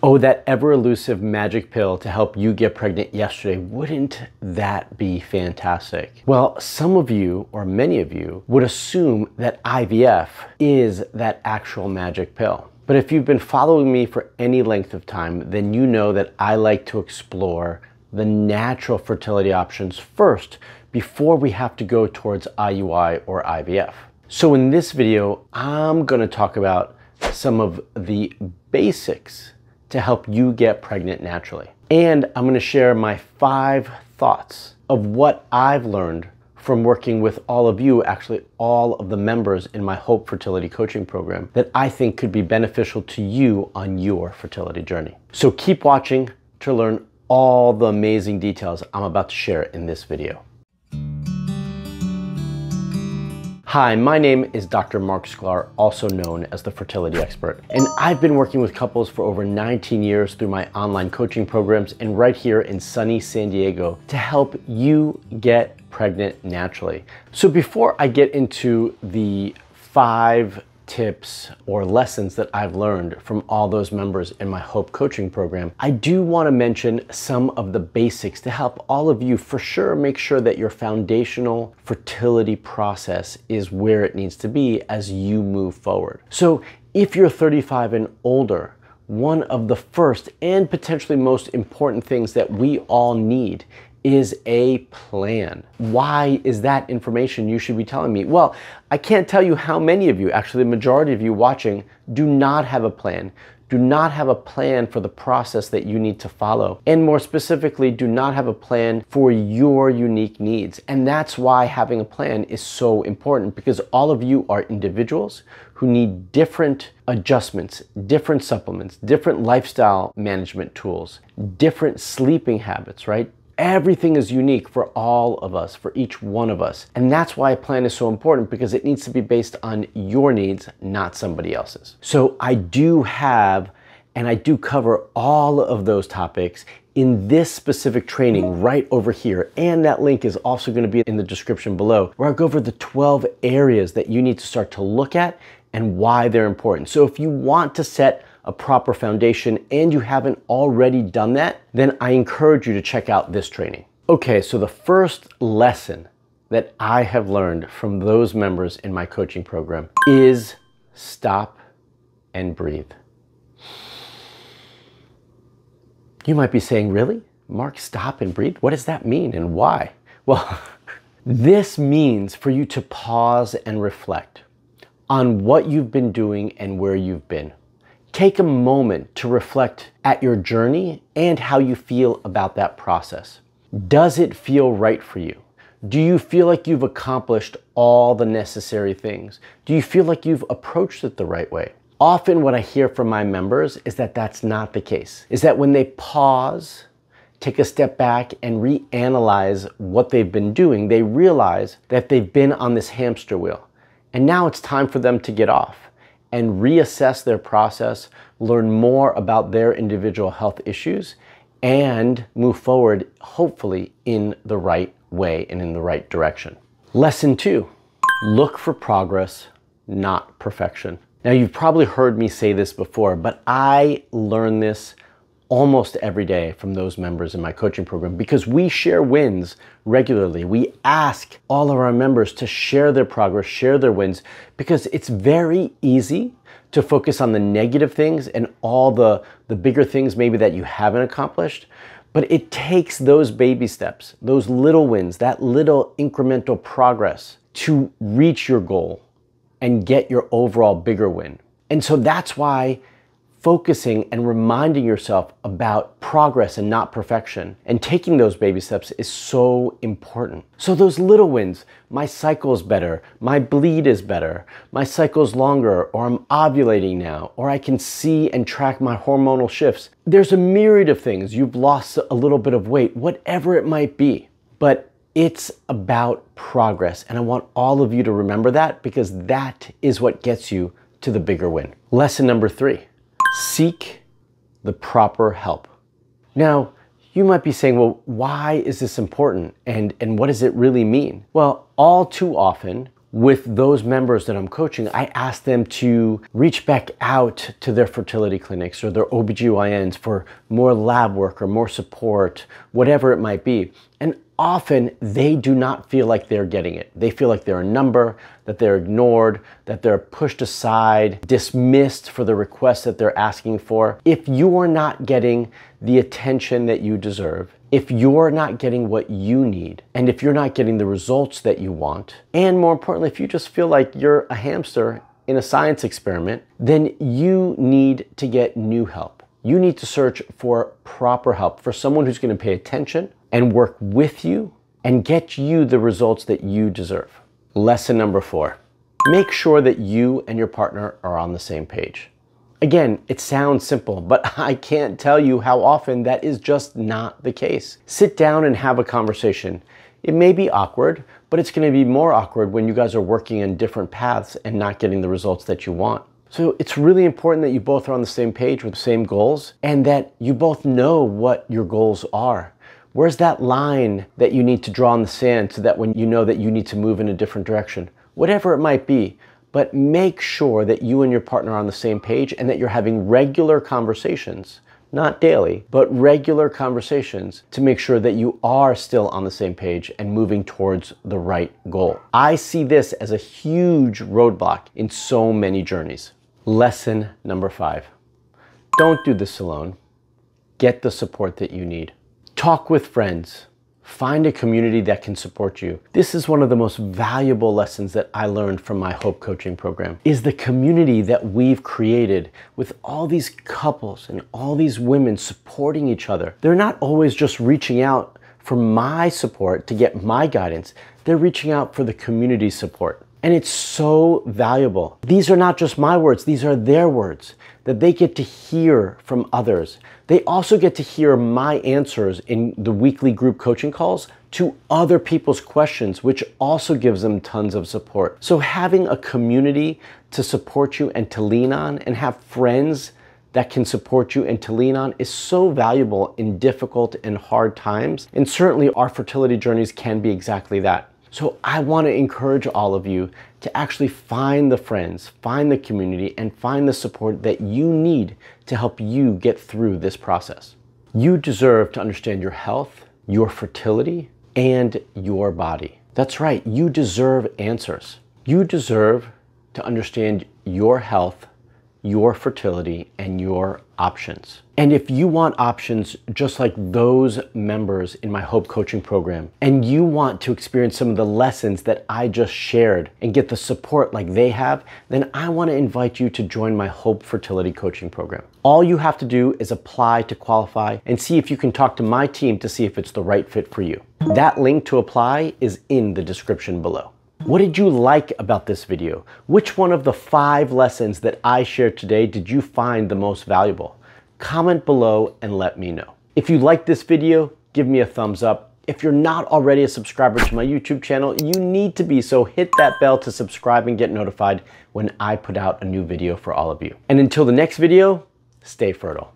Oh, that ever elusive magic pill to help you get pregnant yesterday. Wouldn't that be fantastic? Well, some of you, or many of you, would assume that IVF is that actual magic pill. But if you've been following me for any length of time, then you know that I like to explore the natural fertility options first before we have to go towards IUI or IVF. So in this video, I'm gonna talk about some of the basics to help you get pregnant naturally. And I'm gonna share my 5 thoughts of what I've learned from working with all of you, actually all of the members in my Hope Fertility Coaching Program, that I think could be beneficial to you on your fertility journey. So keep watching to learn all the amazing details I'm about to share in this video. Hi, my name is Dr. Marc Sklar, also known as the Fertility Expert. And I've been working with couples for over 19 years through my online coaching programs and right here in sunny San Diego to help you get pregnant naturally. So before I get into the 5 tips or lessons that I've learned from all those members in my Hope coaching program, I do want to mention some of the basics to help all of you for sure make sure that your foundational fertility process is where it needs to be as you move forward. So if you're 35 and older, one of the first and potentially most important things that we all need is a plan. Why is that information you should be telling me? Well, I can't tell you how many of you, actually the majority of you watching, do not have a plan. Do not have a plan for the process that you need to follow. And more specifically, do not have a plan for your unique needs. And that's why having a plan is so important, because all of you are individuals who need different adjustments, different supplements, different lifestyle management tools, different sleeping habits, right? Everything is unique for all of us, for each one of us. And that's why a plan is so important, because it needs to be based on your needs, not somebody else's. So I do have, and I do cover all of those topics in this specific training right over here. And that link is also going to be in the description below, where I go over the 12 areas that you need to start to look at and why they're important. So if you want to set a proper foundation and you haven't already done that, then I encourage you to check out this training. Okay, so the first lesson that I have learned from those members in my coaching program is stop and breathe. You might be saying, really? Marc, stop and breathe? What does that mean and why? Well, this means for you to pause and reflect on what you've been doing and where you've been. Take a moment to reflect at your journey and how you feel about that process. Does it feel right for you? Do you feel like you've accomplished all the necessary things? Do you feel like you've approached it the right way? Often what I hear from my members is that that's not the case. Is that when they pause, take a step back and reanalyze what they've been doing, they realize that they've been on this hamster wheel. And now it's time for them to get off and reassess their process, learn more about their individual health issues, and move forward, hopefully, in the right way and in the right direction. Lesson 2, look for progress, not perfection. Now, you've probably heard me say this before, but I learn this almost every day from those members in my coaching program, because we share wins regularly. We ask all of our members to share their progress, share their wins, because it's very easy to focus on the negative things and all the bigger things maybe that you haven't accomplished. But it takes those baby steps, those little wins, that little incremental progress to reach your goal and get your overall bigger win. And so that's why focusing and reminding yourself about progress and not perfection and taking those baby steps is so important. So those little wins, my cycle is better, my bleed is better, my cycle's longer, or I'm ovulating now, or I can see and track my hormonal shifts. There's a myriad of things. You've lost a little bit of weight, whatever it might be, but it's about progress. And I want all of you to remember that, because that is what gets you to the bigger win. Lesson number 3. Seek the proper help. Now, you might be saying, well, why is this important? And what does it really mean? Well, all too often, with those members that I'm coaching, I ask them to reach back out to their fertility clinics or their OBGYNs for more lab work or more support, whatever it might be. And often they do not feel like they're getting it. They feel like they're a number, that they're ignored, that they're pushed aside, dismissed for the requests that they're asking for. If you are not getting the attention that you deserve, if you're not getting what you need, and if you're not getting the results that you want, and more importantly, if you just feel like you're a hamster in a science experiment, then you need to get new help. You need to search for proper help, for someone who's going to pay attention and work with you and get you the results that you deserve. Lesson number 4, make sure that you and your partner are on the same page. Again, it sounds simple, but I can't tell you how often that is just not the case. Sit down and have a conversation. It may be awkward, but it's going to be more awkward when you guys are working in different paths and not getting the results that you want. So it's really important that you both are on the same page with the same goals and that you both know what your goals are. Where's that line that you need to draw in the sand so that when you know that you need to move in a different direction? Whatever it might be. But make sure that you and your partner are on the same page and that you're having regular conversations, not daily, but regular conversations to make sure that you are still on the same page and moving towards the right goal. I see this as a huge roadblock in so many journeys. Lesson number 5, don't do this alone. Get the support that you need. Talk with friends. Find a community that can support you. This is one of the most valuable lessons that I learned from my Hope Coaching program, is the community that we've created with all these couples and all these women supporting each other. They're not always just reaching out for my support to get my guidance. They're reaching out for the community support. And it's so valuable. These are not just my words, these are their words that they get to hear from others. They also get to hear my answers in the weekly group coaching calls to other people's questions, which also gives them tons of support. So having a community to support you and to lean on, and have friends that can support you and to lean on, is so valuable in difficult and hard times. And certainly our fertility journeys can be exactly that. So I want to encourage all of you to actually find the friends, find the community, and find the support that you need to help you get through this process. You deserve to understand your health, your fertility, and your body. That's right, you deserve answers. You deserve to understand your health, your fertility, and your options. And if you want options just like those members in my Hope Coaching program, and you want to experience some of the lessons that I just shared and get the support like they have, then I want to invite you to join my Hope Fertility Coaching program. All you have to do is apply to qualify and see if you can talk to my team to see if it's the right fit for you. That link to apply is in the description below. What did you like about this video? Which one of the 5 lessons that I shared today did you find the most valuable? Comment below and let me know. If you liked this video, give me a thumbs up. If you're not already a subscriber to my YouTube channel, you need to be, so hit that bell to subscribe and get notified when I put out a new video for all of you. And until the next video, stay fertile.